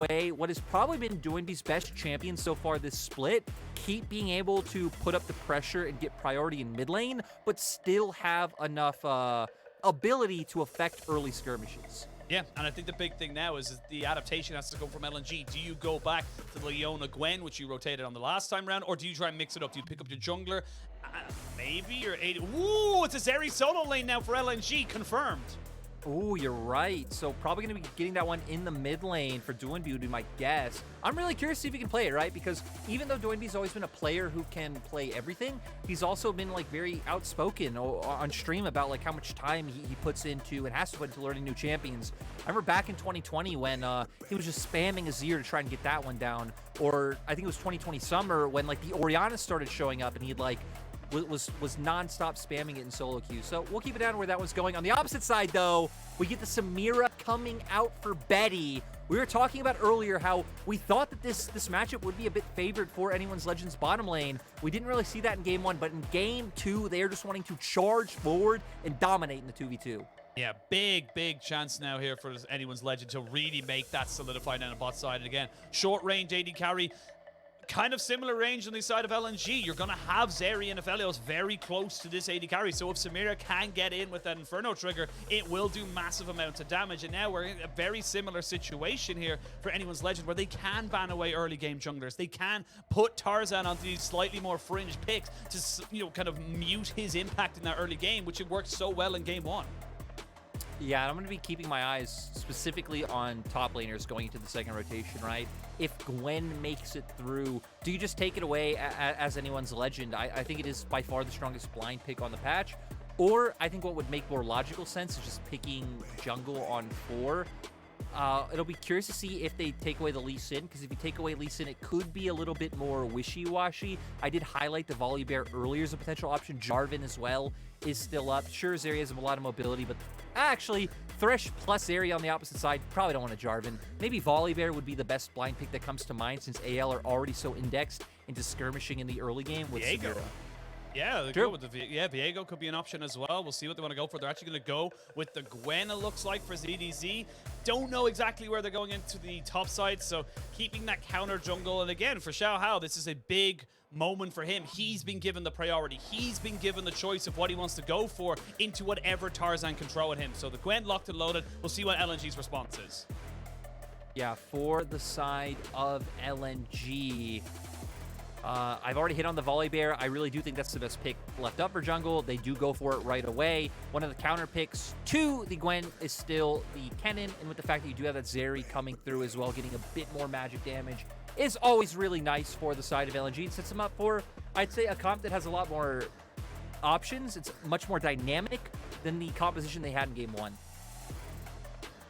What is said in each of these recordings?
away what has probably been Doinb's best champion so far this split, keep being able to put up the pressure and get priority in mid lane, but still have enough ability to affect early skirmishes. Yeah, and I think the big thing now is the adaptation has to go from LNG. Do you go back to the Leona Gwen, which you rotated on the last time round, or do you try and mix it up? Do you pick up your jungler? Maybe your AD. Ooh, it's a Zeri solo lane now for LNG, confirmed. Ooh, you're right. So probably going to be getting that one in the mid lane for Doinb would be my guess. I'm really curious to see if he can play it, right? Because even though Doinb's always been a player who can play everything, he's also been like very outspoken on stream about like how much time he puts into and has to put into learning new champions. I remember back in 2020 when he was just spamming Azir to try and get that one down. Or I think it was 2020 summer when like the Orianna started showing up and he'd like was non-stop spamming it in solo queue. So we'll keep it down where that was going. On the opposite side, though, we get the Samira coming out for Betty. We were talking about earlier how we thought that this matchup would be a bit favored for Anyone's Legends bottom lane. We didn't really see that in Game 1, but in Game 2, they are just wanting to charge forward and dominate in the 2v2. Yeah, big chance now here for Anyone's Legend to really make that solidified on the bot side. And again, short range AD carry. Kind of similar range on the side of LNG. You're going to have Zeri and Aphelios very close to this AD carry. So if Samira can get in with that Inferno trigger, it will do massive amounts of damage. And now we're in a very similar situation here for Anyone's Legend where they can ban away early game junglers. They can put Tarzan onto these slightly more fringe picks to, you know, kind of mute his impact in that early game, which it worked so well in Game 1. Yeah, I'm going to be keeping my eyes specifically on top laners going into the second rotation, right? If Gwen makes it through, do you just take it away as Anyone's Legend? I think it is by far the strongest blind pick on the patch. Or I think what would make more logical sense is just picking jungle on 4. It'll be curious to see if they take away the Lee Sin, because if you take away Lee Sin, it could be a little bit more wishy-washy. I did highlight the Volibear earlier as a potential option. Jarvan as well is still up. Sure, Zeri has a lot of mobility, but actually, Thresh plus Zeri on the opposite side, probably don't want a Jarvan. Maybe Volibear would be the best blind pick that comes to mind, since AL are already so indexed into skirmishing in the early game with Viego. Samira. Yeah, they go with the Viego could be an option as well. We'll see what they want to go for. They're actually going to go with the Gwen, it looks like, for ZDZ. Don't know exactly where they're going into the top side, so keeping that counter jungle. And again, for Xiaohao, this is a big moment for him. He's been given the priority. He's been given the choice of what he wants to go for into whatever Tarzan can throw at him. So the Gwen locked and loaded. We'll see what LNG's response is. Yeah, for the side of LNG, I've already hit on the Volibear. I really do think that's the best pick left up for jungle. They do go for it right away. One of the counter picks to the Gwen is still the Kennen, and with the fact that you do have that Zeri coming through as well, getting a bit more magic damage is always really nice for the side of LNG. It sets them up for, I'd say, a comp that has a lot more options. It's much more dynamic than the composition they had in Game 1.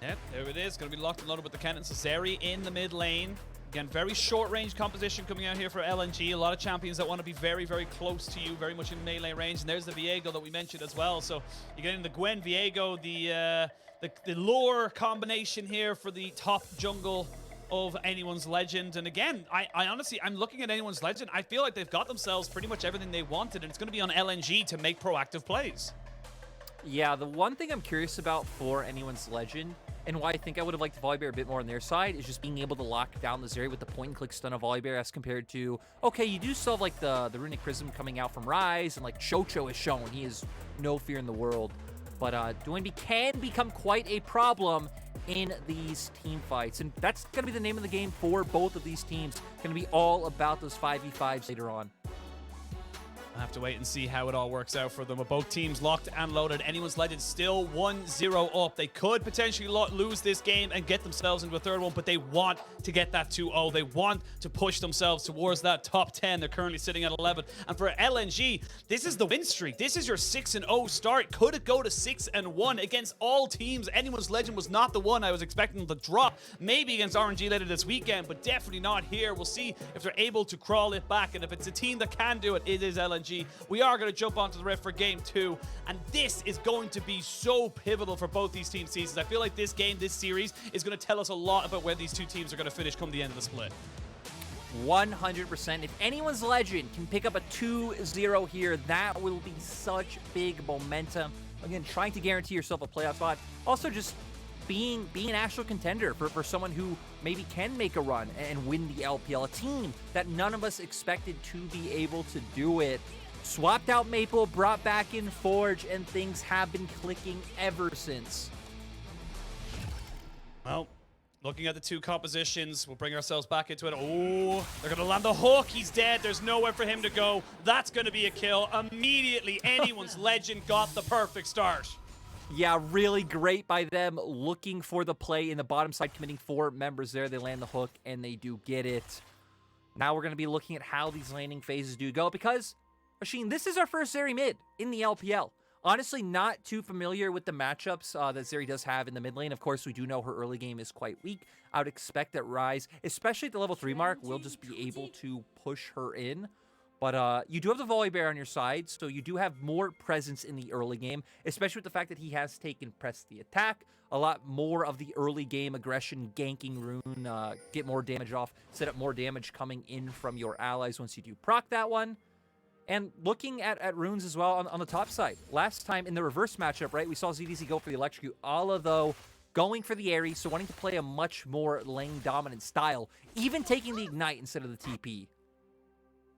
Yep, there it is. Going to be locked and loaded with the Kennen. So Zeri in the mid lane. Again, very short-range composition coming out here for LNG. A lot of champions that want to be very, very close to you, very much in melee range. And there's the Viego that we mentioned as well. So you're getting the Gwen, Viego, the lore combination here for the top jungle of Anyone's Legend. And again, I honestly, I'm looking at Anyone's Legend. I feel like they've got themselves pretty much everything they wanted, and it's going to be on LNG to make proactive plays. Yeah, the one thing I'm curious about for Anyone's Legend, and why I think I would have liked the Volibear a bit more on their side, is just being able to lock down the Zeri with the point-and-click stun of Volibear as compared to, okay, you do still have like the Runic Prism coming out from Ryze, and like Chocho is shown. He is no fear in the world. But Doinb can become quite a problem in these team fights, and that's going to be the name of the game for both of these teams. Going to be all about those 5v5s later on. I'll have to wait and see how it all works out for them. With both teams locked and loaded, Anyone's Legend still 1-0 up. They could potentially lose this game and get themselves into a third one, but they want to get that 2-0. They want to push themselves towards that top 10. They're currently sitting at 11. And for LNG, this is the win streak. This is your 6-0 start. Could it go to 6-1 against all teams? Anyone's Legend was not the one I was expecting to drop. Maybe against RNG later this weekend, but definitely not here. We'll see if they're able to crawl it back. And if it's a team that can do it, it is LNG. We are going to jump onto the ref for Game 2, and this is going to be so pivotal for both these team seasons. I feel like this game, this series, is going to tell us a lot about where these two teams are going to finish come the end of the split. 100%. If Anyone's Legend can pick up a 2-0 here, that will be such big momentum. Again, trying to guarantee yourself a playoff spot. Also, just being an actual contender for someone who maybe can make a run and win the LPL, a team that none of us expected to be able to do it. Swapped out Maple, brought back in Forge, and things have been clicking ever since. Well, looking at the two compositions, we'll bring ourselves back into it. Oh, they're going to land the hook. He's dead. There's nowhere for him to go. That's going to be a kill. Immediately, anyone's legend got the perfect start. Yeah, really great by them, looking for the play in the bottom side, committing 4 members there. They land the hook, and they do get it. Now we're going to be looking at how these landing phases do go, because, Machine, this is our first Zeri mid in the LPL. Honestly, not too familiar with the matchups that Zeri does have in the mid lane. Of course, we do know her early game is quite weak. I would expect that Ryze, especially at the level 3 mark, will just be able to push her in. But you do have the Volibear on your side, so you do have more presence in the early game, especially with the fact that he has taken press the attack. A lot more of the early game aggression, ganking rune, get more damage off, set up more damage coming in from your allies once you do proc that one. And looking at runes as well on the top side. Last time in the reverse matchup, right, we saw ZDZ go for the Electrocute. Ala, though, going for the Aerie, so wanting to play a much more lane-dominant style, even taking the Ignite instead of the TP.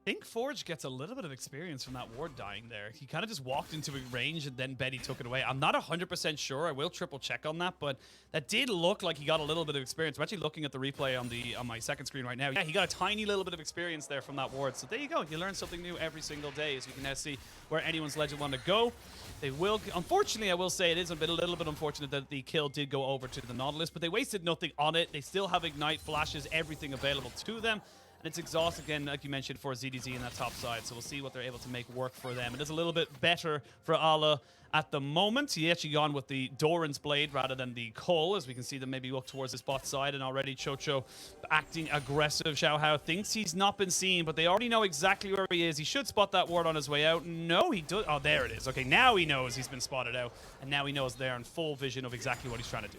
I think Forge gets a little bit of experience from that ward dying there. He kind of just walked into a range and then Betty took it away. I'm not 100% sure. I will triple check on that, but that did look like he got a little bit of experience. I'm actually looking at the replay on my second screen right now. Yeah, he got a tiny little bit of experience there from that ward. So there you go. You learn something new every single day, as we can now see where anyone's legend want to go. They will, unfortunately, I will say it is a little bit unfortunate that the kill did go over to the Nautilus, but they wasted nothing on it. They still have Ignite, flashes, everything available to them. And it's exhaust again, like you mentioned, for ZDZ in that top side. So we'll see what they're able to make work for them. It is a little bit better for Ala at the moment. He actually gone with the Doran's Blade rather than the Cull, as we can see them maybe look towards the spot side. And already QiuQiu acting aggressive. Xiaohao thinks he's not been seen, but they already know exactly where he is. He should spot that ward on his way out. No, he does. Oh, there it is. Okay, now he knows he's been spotted out. And now he knows they're in full vision of exactly what he's trying to do.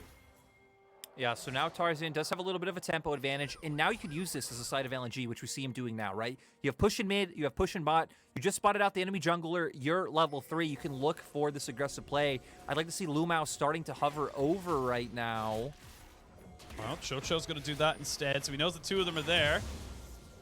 Yeah, so now Tarzan does have a little bit of a tempo advantage, and now you could use this as a side of LNG, which we see him doing now, right? You have push in mid, you have push in bot, you just spotted out the enemy jungler, you're level 3, you can look for this aggressive play. I'd like to see LvMao starting to hover over right now. Well, QiuQiu's going to do that instead, so he knows the two of them are there.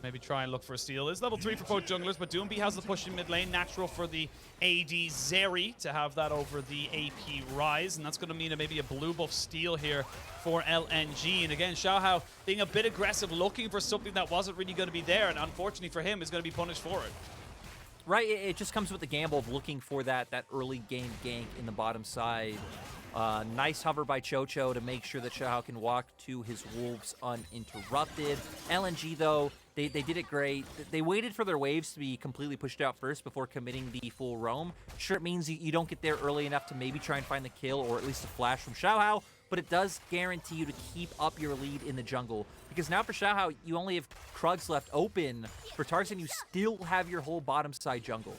Maybe try and look for a steal. It's level 3 for both junglers, but Doinb has the push in mid lane. Natural for the AD Zeri to have that over the AP Ryze, and that's going to mean maybe a blue buff steal here for LNG. And again, Xiaohao being a bit aggressive, looking for something that wasn't really going to be there, and unfortunately for him, is going to be punished for it. Right, it just comes with the gamble of looking for that early game gank in the bottom side. Nice hover by QiuQiu to make sure that Xiaohao can walk to his wolves uninterrupted. LNG, though, they did it great. They waited for their waves to be completely pushed out first before committing the full roam. Sure, it means you don't get there early enough to maybe try and find the kill or at least a flash from Xiaohao, but it does guarantee you to keep up your lead in the jungle. Because now for Xiaohao, you only have Krugs left open. For Tarzan, you still have your whole bottom side jungle.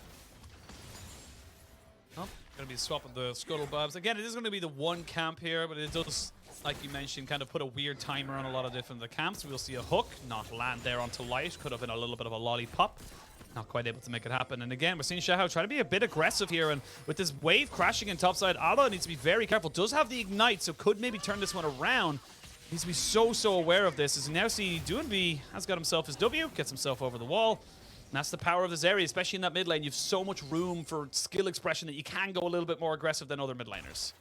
Oh, going to be swapping the Scuttle Bobs. Again, it is going to be the one camp here, but it does, like you mentioned, kind of put a weird timer on a lot of different camps. We'll see a hook not land there onto Light. Could have been a little bit of a lollipop. Not quite able to make it happen. And again, we're seeing Xiaohao try to be a bit aggressive here. And with this wave crashing in topside, Ala needs to be very careful. Does have the Ignite, so could maybe turn this one around. Needs to be so aware of this. As you now see, Doinb has got himself his W, gets himself over the wall. And that's the power of this area, especially in that mid lane. You have so much room for skill expression that you can go a little bit more aggressive than other mid laners.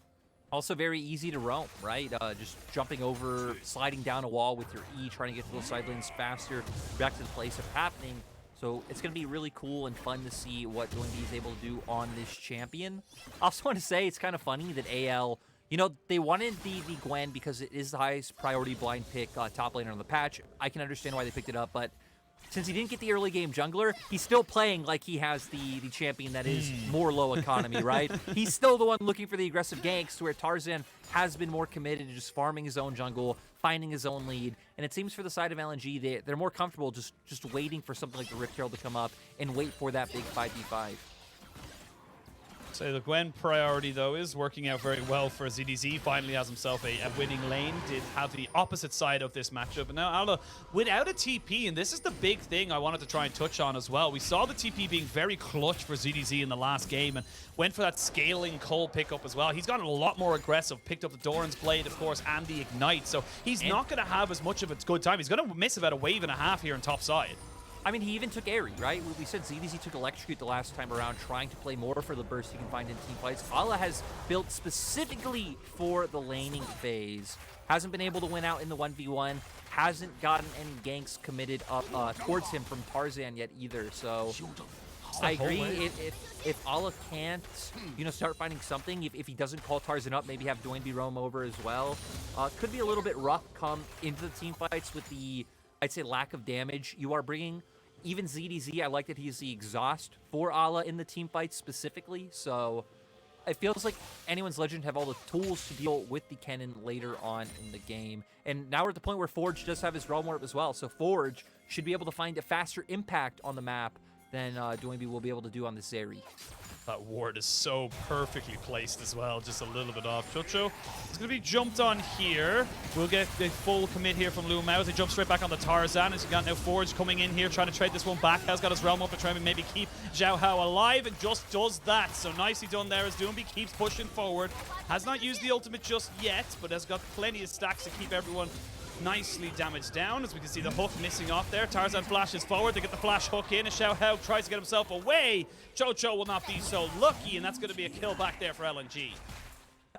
Also very easy to roam, right? Just jumping over, sliding down a wall with your E, trying to get to those side lanes faster, back to the place of happening. So it's going to be really cool and fun to see what Doinb is able to do on this champion. I also want to say it's kind of funny that AL, you know, they wanted the Gwen because it is the highest priority blind pick top laner on the patch. I can understand why they picked it up, but since he didn't get the early game jungler, he's still playing like he has the champion that is more low economy, right? He's still the one looking for the aggressive ganks, to where Tarzan has been more committed to just farming his own jungle, finding his own lead. And it seems for the side of LNG, they're more comfortable just waiting for something like the Rift Herald to come up and wait for that big 5v5. So the Gwen priority, though, is working out very well for ZDZ. Finally has himself a winning lane. Did have the opposite side of this matchup. And now Alda, without a TP, and this is the big thing I wanted to try and touch on as well. We saw the TP being very clutch for ZDZ in the last game and went for that scaling Cole pickup as well. He's gotten a lot more aggressive, picked up the Doran's Blade, of course, and the Ignite. So he's not going to have as much of a good time. He's going to miss about a wave and a half here on top side. I mean, he even took Airy, right? We said ZDZ took Electrocute the last time around, trying to play more for the burst he can find in team fights. Ala has built specifically for the laning phase. Hasn't been able to win out in the 1v1. Hasn't gotten any ganks committed up towards him from Tarzan yet either. So I agree. If Ala can't, start finding something, if he doesn't call Tarzan up, maybe have Doinb roam over as well. Could be a little bit rough come into the team fights with the, I'd say, lack of damage you are bringing. Even ZDZ, I like that he's the exhaust for Ala in the team fight specifically. So it feels like anyone's Legend have all the tools to deal with the Kennen later on in the game. And now we're at the point where Forge does have his Realm Warp as well. So Forge should be able to find a faster impact on the map than Doinb will be able to do on the Zeri. That ward is so perfectly placed as well, just a little bit off. QiuQiu is going to be jumped on here. We'll get the full commit here from LvMao. They jump straight back on the Tarzan. As you got now Forge coming in here, trying to trade this one back. Has got his Realm up and trying to maybe keep Xiaohao alive, and just does that. So nicely done there as Doinb keeps pushing forward. Has not used the ultimate just yet, but has got plenty of stacks to keep everyone nicely damaged down. As we can see the hook missing off there. Tarzan flashes forward. They get the flash hook in. And Xiaohao tries to get himself away. QiuQiu will not be so lucky, and that's going to be a kill back there for LNG.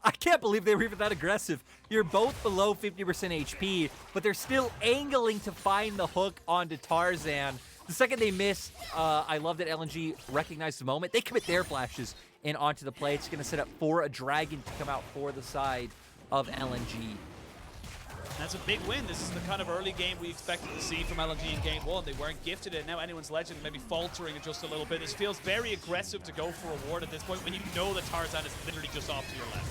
I can't believe they were even that aggressive. You're both below 50% HP, but they're still angling to find the hook onto Tarzan. The second they miss, I love that LNG recognized the moment. They commit their flashes in onto the play. It's going to set up for a dragon to come out for the side of LNG. That's a big win. This is the kind of early game we expected to see from LNG in game one. They weren't gifted it. Now anyone's Legend maybe faltering it just a little bit. This feels very aggressive to go for a ward at this point when you know that Tarzan is literally just off to your left.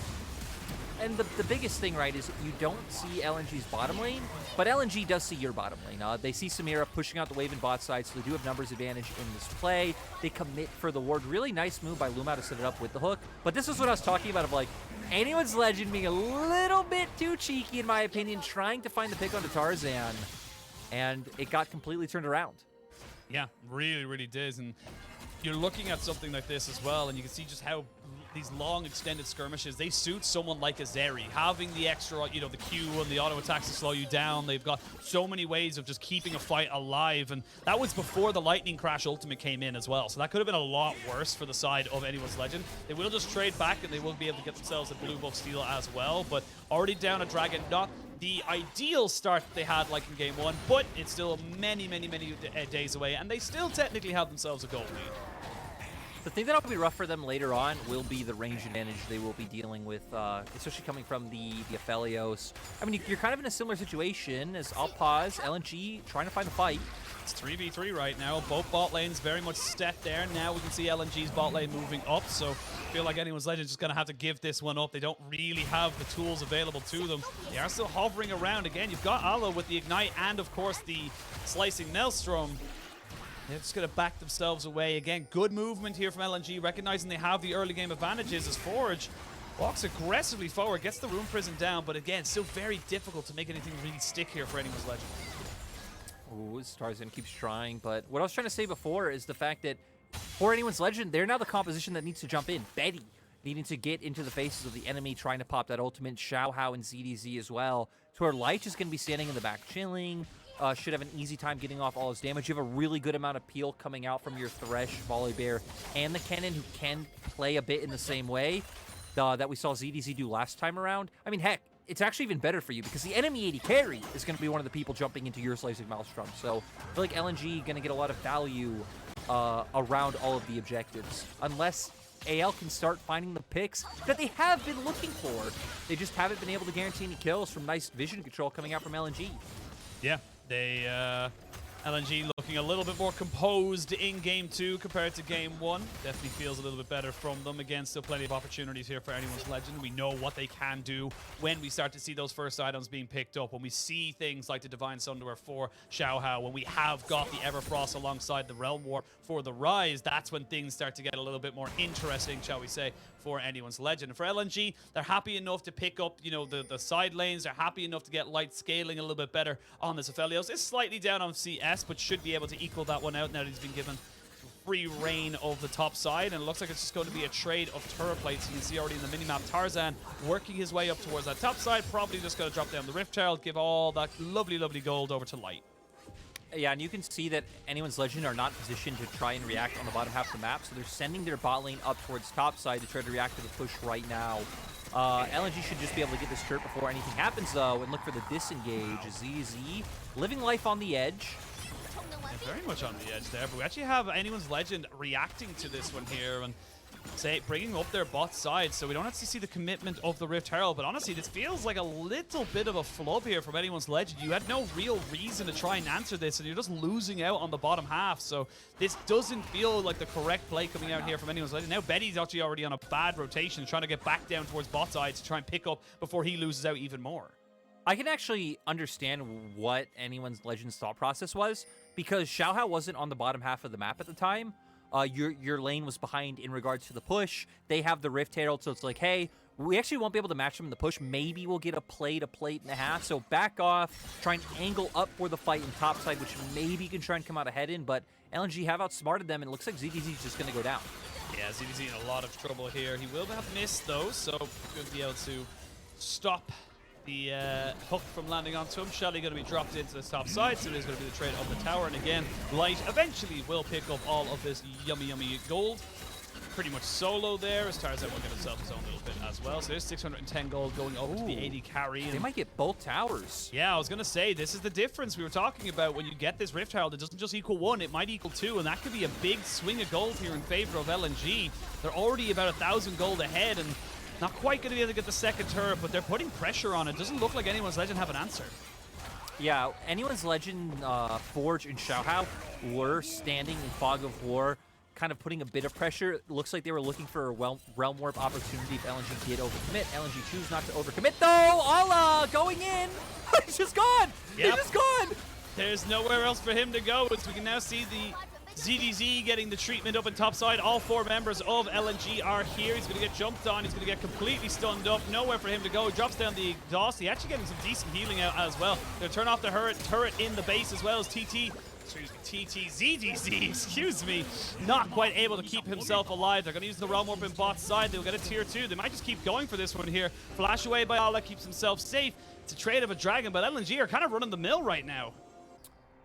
And the biggest thing, right, is you don't see LNG's bottom lane, but LNG does see your bottom lane. They see Samira pushing out the wave in bot side, so they do have numbers advantage in this play. They commit for the ward. Really nice move by LvMao to set it up with the hook. But this is what I was talking about of, like, anyone's Legend being a little bit too cheeky, in my opinion, trying to find the pick onto Tarzan. And it got completely turned around. Yeah, really, really did. And you're looking at something like this as well, and you can see just how these long extended skirmishes, they suit someone like a Zeri. Having the extra, the Q and the auto attacks to slow you down. They've got so many ways of just keeping a fight alive, and that was before the Lightning Crash ultimate came in as well. So that could have been a lot worse for the side of anyone's Legend. They will just trade back, and they will be able to get themselves a blue buff steal as well, but already down a dragon. Not the ideal start they had like in game one, but it's still many, many, many days away, and they still technically have themselves a goal lead. The thing that'll be rough for them later on will be the range advantage they will be dealing with, especially coming from the Aphelios. I mean, you're kind of in a similar situation as I'll pause. LNG trying to find the fight. It's 3v3 right now. Both bot lanes very much set there. Now we can see LNG's bot lane moving up, so I feel like anyone's Legend is just going to have to give this one up. They don't really have the tools available to them. They are still hovering around. Again, you've got Ala with the Ignite and, of course, the Slicing Maelstrom. They're just going to back themselves away. Again, good movement here from LNG, recognizing they have the early game advantages as Forge walks aggressively forward, gets the Rune Prison down, but again, still very difficult to make anything really stick here for anyone's Legend. Ooh, Tarzan keeps trying, but what I was trying to say before is the fact that for anyone's Legend, they're now the composition that needs to jump in. Betty needing to get into the faces of the enemy, trying to pop that ultimate. Xiaohao and ZDZ as well. To where Light is going to be standing in the back chilling. Should have an easy time getting off all his damage. You have a really good amount of peel coming out from your Thresh, Volibear, and the Kennen, who can play a bit in the same way that we saw ZDZ do last time around. I mean, heck, it's actually even better for you because the enemy AD carry is going to be one of the people jumping into your Slicing Maelstrom. So I feel like LNG going to get a lot of value around all of the objectives. Unless AL can start finding the picks that they have been looking for. They just haven't been able to guarantee any kills from nice vision control coming out from LNG. Yeah. LNG looking looking a little bit more composed in Game 2 compared to Game 1. Definitely feels a little bit better from them. Again, still plenty of opportunities here for Anyone's Legend. We know what they can do when we start to see those first items being picked up, when we see things like the Divine Sunderer for Xiaohao, when we have got the Everfrost alongside the Realm Warp for the Ryze. That's when things start to get a little bit more interesting, shall we say, for Anyone's Legend. And for LNG, they're happy enough to pick up, you know, the side lanes. They're happy enough to get light scaling a little bit better on this Aphelios. It's slightly down on CS, but should be able to equal that one out now that he's been given free reign of the top side. And it looks like it's just going to be a trade of turret plates. You can see already in the minimap, Tarzan working his way up towards that top side. Probably just going to drop down the Rift Herald, give all that lovely, lovely gold over to Light. Yeah, and you can see that Anyone's Legend are not positioned to try and react on the bottom half of the map, so they're sending their bot lane up towards top side to try to react to the push right now. LNG should just be able to get this turret before anything happens, though, and look for the disengage. ZZ living life on the edge. Yeah, very much on the edge there, but we actually have Anyone's Legend reacting to this one here and bringing up their bot side, so we don't actually see the commitment of the Rift Herald. But honestly, this feels like a little bit of a flub here from Anyone's Legend. You had no real reason to try and answer this, and you're just losing out on the bottom half. So this doesn't feel like the correct play coming out here from Anyone's Legend. Now Betty's actually already on a bad rotation, trying to get back down towards bot side to try and pick up before he loses out even more. I can actually understand what Anyone's Legend's thought process was, because Xiaohao wasn't on the bottom half of the map at the time. Your lane was behind in regards to the push. They have the Rift Herald, so it's like, hey, we actually won't be able to match them in the push. Maybe we'll get a plate and a half. So back off, try and angle up for the fight in top side, which maybe you can try and come out ahead in. But LNG have outsmarted them, and it looks like ZDZ is just going to go down. Yeah, ZDZ in a lot of trouble here. He will have missed, though, so going to be able to stop the hook from landing onto him. Shelly going to be dropped into the top side, so there's going to be the trade of the tower. And again, Light eventually will pick up all of this yummy, yummy gold. Pretty much solo there, as Tarzan will get himself his own little bit as well. So there's 610 gold going over to the AD carry. They might get both towers. Yeah, I was going to say, this is the difference we were talking about. When you get this Rift Herald, it doesn't just equal 1, it might equal 2, and that could be a big swing of gold here in favor of LNG. They're already about 1,000 gold ahead, and not quite going to be able to get the second turret, but they're putting pressure on it. Doesn't look like Anyone's Legend have an answer. Yeah, Anyone's Legend, Forge, and Xiaohao were standing in fog of war, kind of putting a bit of pressure. It looks like they were looking for a Realm Warp opportunity if LNG did overcommit. LNG choose not to overcommit, though! Ala going in! He's just gone! Yep. He's just gone! There's nowhere else for him to go, as we can now see the ZDZ getting the treatment up in topside. All 4 members of LNG are here. He's going to get jumped on. He's going to get completely stunned up. Nowhere for him to go. He drops down the exhaust. He's actually getting some decent healing out as well. They'll turn off the turret in the base as well as ZDZ, excuse me, not quite able to keep himself alive. They're going to use the Realm Warp in bot side. They'll get a tier 2. They might just keep going for this one here. Flash away by Allah, keeps himself safe. It's a trade of a dragon, but LNG are kind of running the mill right now.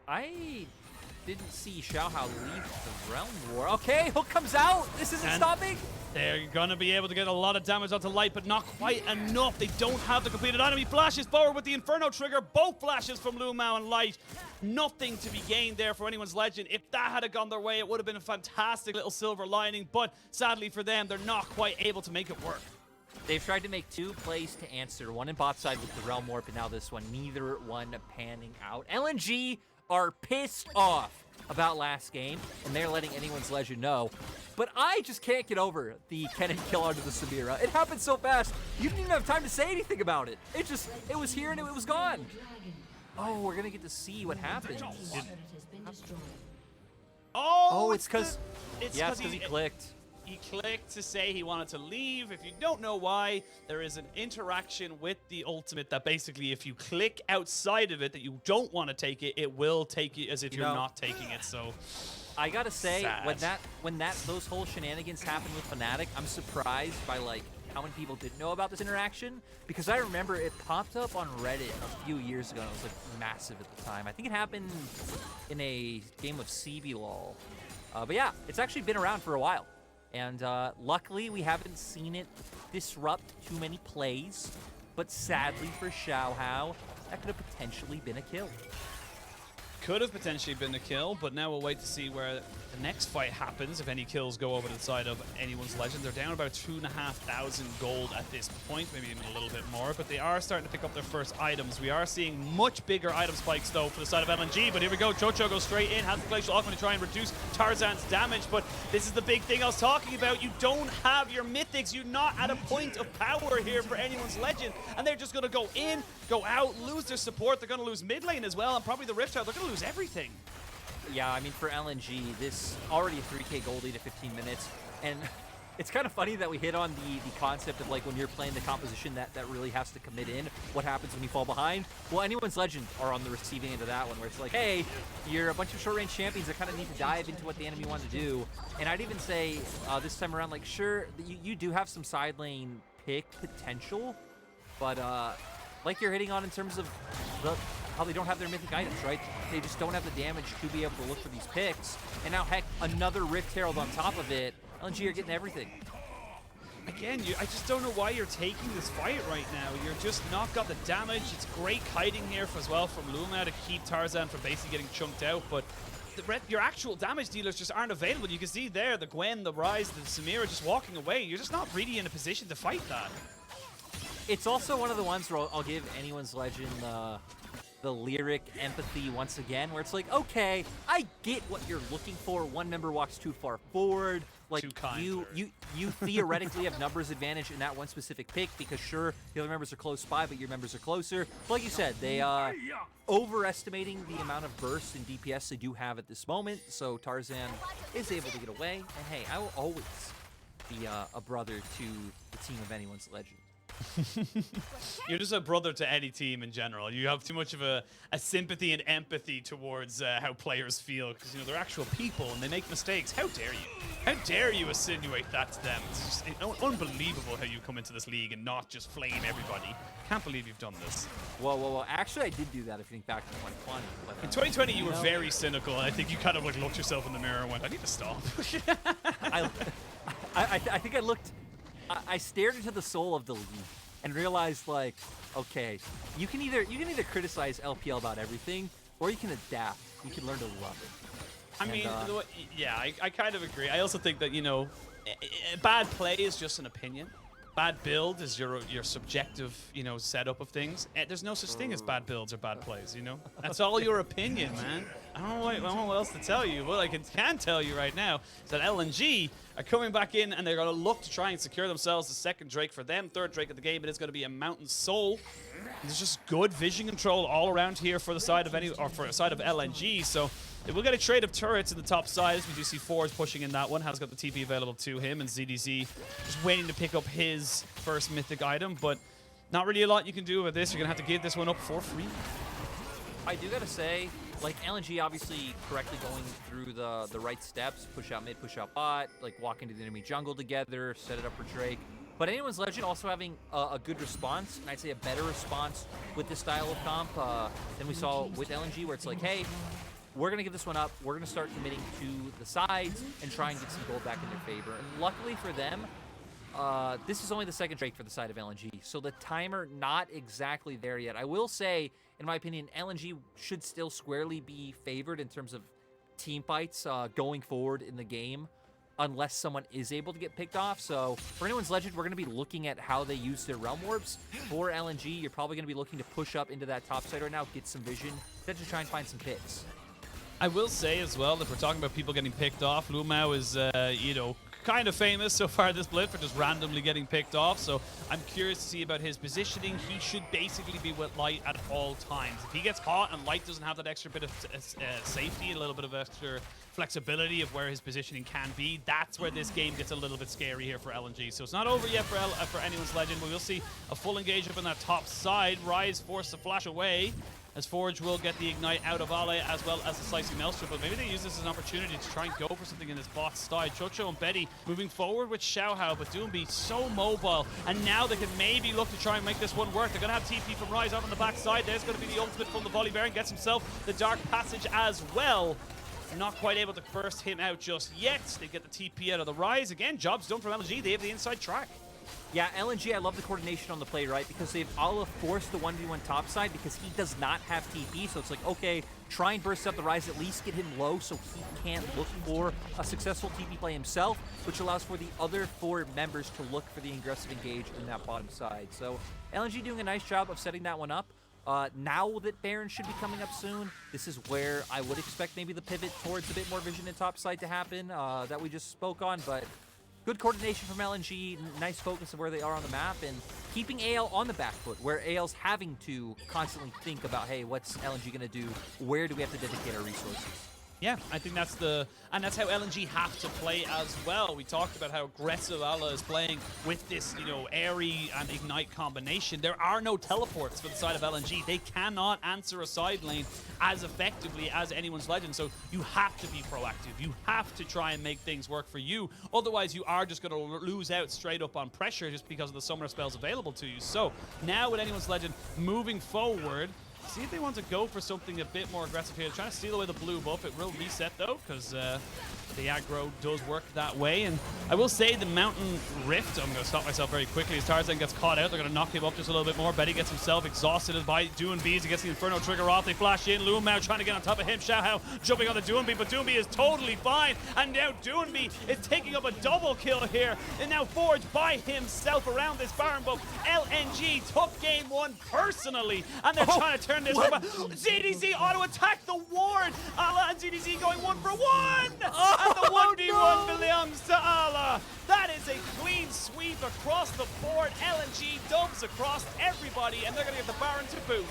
I didn't see Xiaohao leave the Realm War. Okay, hook comes out. This isn't stopping. They're going to be able to get a lot of damage onto Light, but not quite enough. They don't have the completed item. He flashes forward with the Inferno trigger. Both flashes from LvMao and Light. Nothing to be gained there for Anyone's Legend. If that had gone their way, it would have been a fantastic little silver lining, but sadly for them, they're not quite able to make it work. They've tried to make 2 plays to answer. One in bot side with the Realm Warp, and now this one. Neither one panning out. LNG are pissed off about last game, and they're letting Anyone's Legend know. But I just can't get over the Kennen kill onto the Samira. It happened so fast, you didn't even have time to say anything about it. It was here and it was gone. Oh, we're gonna get to see what happens. Oh, it's because he clicked. He clicked to say he wanted to leave. If you don't know why, there is an interaction with the ultimate that basically if you click outside of it that you don't want to take it, it will take you as if you're not taking it. So I gotta say, when those whole shenanigans happened with Fnatic, I'm surprised by like how many people didn't know about this interaction, because I remember it popped up on Reddit a few years ago and it was like massive at the time. I think it happened in a game of CBLOL. But yeah, it's actually been around for a while. And luckily, we haven't seen it disrupt too many plays. But sadly for Xiaohao, that could have potentially been a kill. could have potentially been a kill, but now we'll wait to see where the next fight happens. If any kills go over to the side of anyone's legend, they're down about 2,500 gold at this point, maybe even a little bit more, but they are starting to pick up their first items. We are seeing much bigger item spikes though for the side of LNG, but here we go. QiuQiu goes straight in, has the glacial Alchemy to try and reduce Tarzan's damage, but this is the big thing I was talking about. You don't have your mythics. You're not at a point of power here for anyone's legend, and they're just going to go in, go out, lose their support. They're going to lose mid lane as well, and probably the Rift Tower. They're going to lose everything. Yeah, I mean, for LNG, this already a 3K gold lead at 15 minutes, and it's kind of funny that we hit on the concept of, like, when you're playing the composition that really has to commit in, what happens when you fall behind? Well, anyone's legend are on the receiving end of that one, where it's like, hey, you're a bunch of short-range champions that kind of need to dive into what the enemy wants to do. And I'd even say this time around, like, sure, you do have some side lane pick potential, but like you're hitting on in terms of how they don't have their mythic items, right? They just don't have the damage to be able to look for these picks. And now, heck, another Rift Herald on top of it. LNG are getting everything. Again, I just don't know why you're taking this fight right now. You're just not got the damage. It's great kiting here as well from LvMao to keep Tarzan from basically getting chunked out, but your actual damage dealers just aren't available. You can see there the Gwen, the Ryze, the Samira just walking away. You're just not really in a position to fight that. It's also one of the ones where I'll give anyone's legend the lyric empathy once again, where it's like, okay, I get what you're looking for. One member walks too far forward. Like, you theoretically have numbers advantage in that one specific pick because sure, the other members are close by, but your members are closer. But like you said, they overestimating the amount of burst and DPS they do have at this moment. So Tarzan is able to get away. And hey, I will always be a brother to the team of anyone's legend. You're just a brother to any team in general. You have too much of a sympathy and empathy towards how players feel because, you know, they're actual people and they make mistakes. How dare you? How dare you insinuate that to them? It's just unbelievable how you come into this league and not just flame everybody. Can't believe you've done this. Well, actually I did do that if you think back to 2020. But, in 2020 you were very cynical, and I think you kind of like looked yourself in the mirror and went, I need to stop. I think I looked... I stared into the soul of the league and realized, like, okay, you can either criticize LPL about everything, or you can adapt. You can learn to love it. I mean, yeah, I kind of agree. I also think that, you know, bad play is just an opinion. Bad build is your subjective, you know, setup of things. There's no such thing as bad builds or bad plays, you know? That's all your opinion, man. I don't know what else to tell you. What I can tell you right now is that LNG are coming back in and they're going to look to try and secure themselves the second Drake for them. Third Drake of the game, it is going to be a Mountain Soul. There's just good vision control all around here for the side of for the side of LNG. So we'll get a trade of turrets in the top side. We do see Forge pushing in that one. Has got the TP available to him, and ZDZ just waiting to pick up his first mythic item. But not really a lot you can do with this. You're gonna have to give this one up for free. I do gotta say, like, LNG obviously correctly going through the right steps, push out mid, push out bot, like walk into the enemy jungle together, set it up for Drake. But anyone's legend also having a good response, and I'd say a better response with this style of comp than we saw with LNG, where it's like, hey, we're going to give this one up. We're going to start committing to the sides and try and get some gold back in their favor. And luckily for them, this is only the second Drake for the side of LNG, so the timer not exactly there yet. I will say, in my opinion, LNG should still squarely be favored in terms of team fights going forward in the game, unless someone is able to get picked off. So for anyone's legend, we're going to be looking at how they use their realm orbs. For LNG, you're probably going to be looking to push up into that top side right now, get some vision, then to try and find some picks. I will say as well, if we're talking about people getting picked off, LvMao is, you know, kind of famous so far this split for just randomly getting picked off. So I'm curious to see about his positioning. He should basically be with Light at all times. If he gets caught and Light doesn't have that extra bit of safety, a little bit of extra flexibility of where his positioning can be, that's where this game gets a little bit scary here for LNG. So it's not over yet for anyone's legend, but we'll see a full engage up on that top side. Ryze forced to flash away, as Forge will get the Ignite out of Ale as well as the Slicing Maelstrom, but maybe they use this as an opportunity to try and go for something in this bot side. QiuQiu and Betty moving forward with Xiaohao, but Doinb so mobile, and now they can maybe look to try and make this one work. They're going to have TP from Ryze up on the back side. There's going to be the ultimate from the Volibear, and gets himself the Dark Passage as well. Not quite able to burst him out just yet. They get the TP out of the Ryze. Again, job's done from LNG. They have the inside track. Yeah, LNG, I love the coordination on the play, right? Because they've all forced the 1v1 top side because he does not have TP. So it's like, okay, try and burst up the Ryze, at least get him low so he can't look for a successful TP play himself, which allows for the other 4 members to look for the aggressive engage in that bottom side. So LNG doing a nice job of setting that one up. Now that Baron should be coming up soon, this is where I would expect maybe the pivot towards a bit more vision in top side to happen that we just spoke on, but good coordination from LNG, nice focus of where they are on the map, and keeping AL on the back foot, where AL's having to constantly think about, hey, what's LNG going to do? Where do we have to dedicate our resources? Yeah, I think that's how LNG have to play as well. We talked about how aggressive Allah is playing with this, airy and ignite combination. There are no teleports for the side of LNG. They cannot answer a side lane as effectively as anyone's legend. So you have to be proactive. You have to try and make things work for you. Otherwise, you are just going to lose out straight up on pressure just because of the summoner spells available to you. So now with anyone's legend moving forward, see if they want to go for something a bit more aggressive here. Trying to steal away the blue buff. It will reset though, because the aggro does work that way. And I will say the Mountain Rift, I'm going to stop myself very quickly as Tarzan gets caught out. They're going to knock him up just a little bit more. Betty gets himself exhausted by Doinb. He gets the Inferno trigger off. They flash in. LvMao trying to get on top of him. Xiaohao jumping on the Doinb, but Doinb is totally fine. And now Doinb is taking up a double kill here. And now Forge by himself around this Baron buff. LNG took game 1 personally. And they're trying to turn this over. ZDZ auto attack the ward. Allah and ZDZ going 1 for 1. And the 1v1 belongs to Allah. That is a clean sweep across the board. LNG dumps across everybody, and they're going to get the Baron to boot.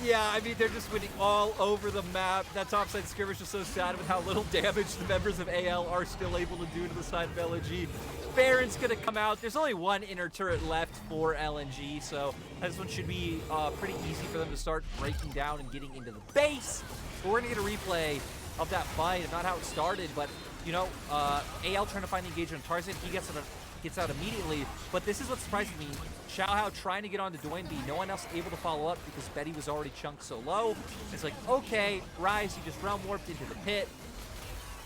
Yeah, I mean, they're just winning all over the map. That topside skirmish is so sad with how little damage the members of AL are still able to do to the side of LNG. Baron's going to come out. There's only 1 inner turret left for LNG, so this one should be pretty easy for them to start breaking down and getting into the base. But we're going to get a replay of that fight, not how it started, but, AL trying to find the engagement on Tarzan. He gets out immediately, but this is what surprised me. Xiaohao trying to get onto Doinb, no one else able to follow up because Betty was already chunked so low. It's like, okay, Ryze, you just realm warped into the pit.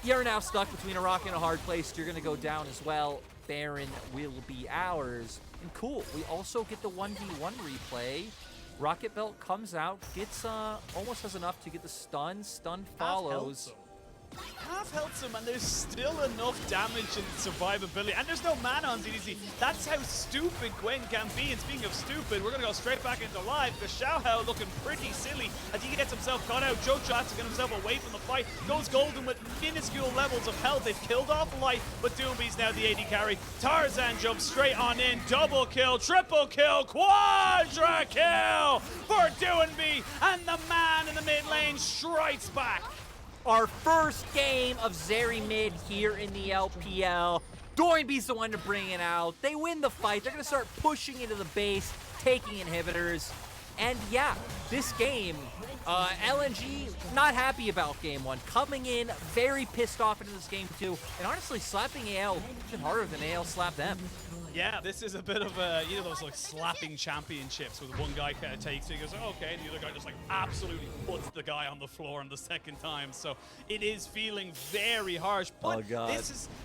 You're now stuck between a rock and a hard place. You're going to go down as well. Baron will be ours. And cool, we also get the 1v1 replay. Rocket Belt comes out, gets almost has enough to get the stun. Stun follows. Half health him, and there's still enough damage and survivability, and there's no mana on ZDZ. That's how stupid Gwen can be. And speaking of stupid, we're gonna go straight back into live because Xiaohao looking pretty silly as he gets himself caught out. Jojo has to get himself away from the fight. Goes golden with minuscule levels of health. They've killed off Light, but Doomby's now the AD carry. Tarzan jumps straight on in. Double kill, triple kill, quadra kill for Doinb, and the man in the mid lane strikes back. Our first game of Zeri mid here in the LPL. Doinb's the one to bring it out. They win the fight. They're going to start pushing into the base, taking inhibitors. And yeah, this game, LNG not happy about game 1. Coming in very pissed off into this game 2. And honestly, slapping AL even harder than AL slapped them. Yeah, this is a bit of a, those like slapping championships where the one guy kind of takes it, he goes, oh, okay, and the other guy just like absolutely puts the guy on the floor on the second time. So it is feeling very harsh. But oh, God.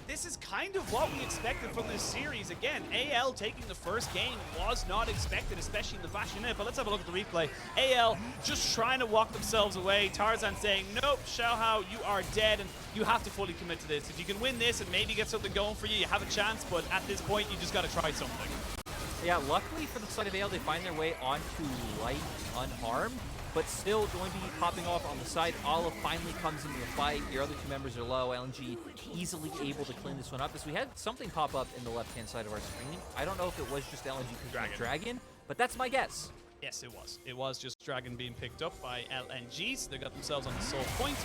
This is kind of what we expected from this series. Again, AL taking the first game was not expected, especially in the fashion in. But let's have a look at the replay. AL just trying to walk themselves away. Tarzan saying, nope, Xiaohao, you are dead, and you have to fully commit to this. If you can win this and maybe get something going for you, you have a chance. But at this point, you just got to try something. Yeah, luckily for the side of AL, they find their way onto Light unharmed, but still going to be popping off on the side. Olive finally comes into the fight. Your other 2 members are low. LNG easily able to clean this one up as we had something pop up in the left-hand side of our screen. I don't know if it was just LNG because of Dragon, but that's my guess. Yes, it was. It was just Dragon being picked up by LNG, so they got themselves on the soul point.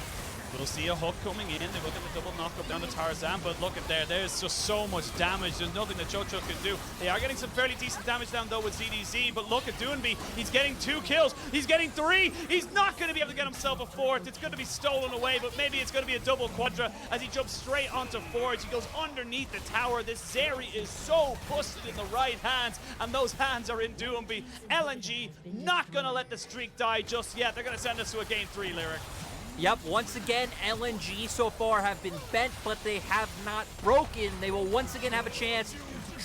We'll see a hook coming in. They look at the double knockup down to Tarzan, but look at there. There's just so much damage. There's nothing that Jojo can do. They are getting some fairly decent damage down, though, with ZDZ, but look at Doinb. He's getting 2 kills. He's getting 3. He's not going to be able to get himself a 4th. It's going to be stolen away, but maybe it's going to be a double quadra as he jumps straight onto Forge. He goes underneath the tower. This Zeri is so busted in the right hands, and those hands are in Doinb. LNG not going to let the streak die just yet. They're going to send us to a game 3, Lyric. Yep, once again, LNG so far have been bent, but they have not broken. They will once again have a chance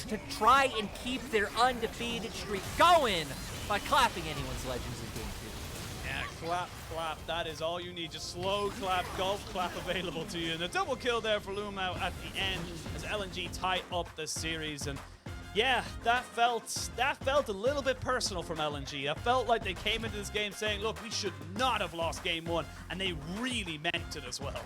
to try and keep their undefeated streak going by clapping anyone's legends in Game 2. Yeah, clap, clap. That is all you need. Just slow clap, golf clap available to you. And a double kill there for LvMao at the end as LNG tie up the series. And yeah, that felt a little bit personal from LNG. I felt like they came into this game saying, look, we should not have lost game one, and they really meant it as well.